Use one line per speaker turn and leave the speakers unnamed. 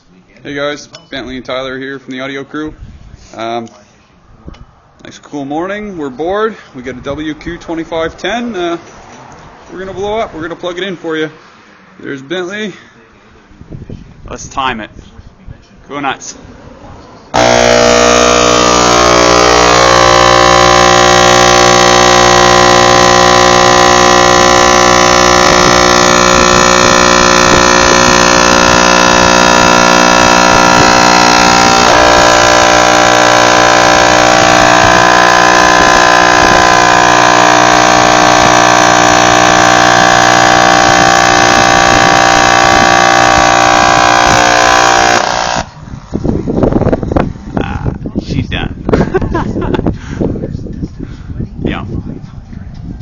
Hey guys, Bentley and Tyler here from the audio crew. Nice cool morning. We're bored. We got a WQ2510. We're gonna blow up. We're gonna plug it in for you. There's Bentley. Let's time it. Go nuts.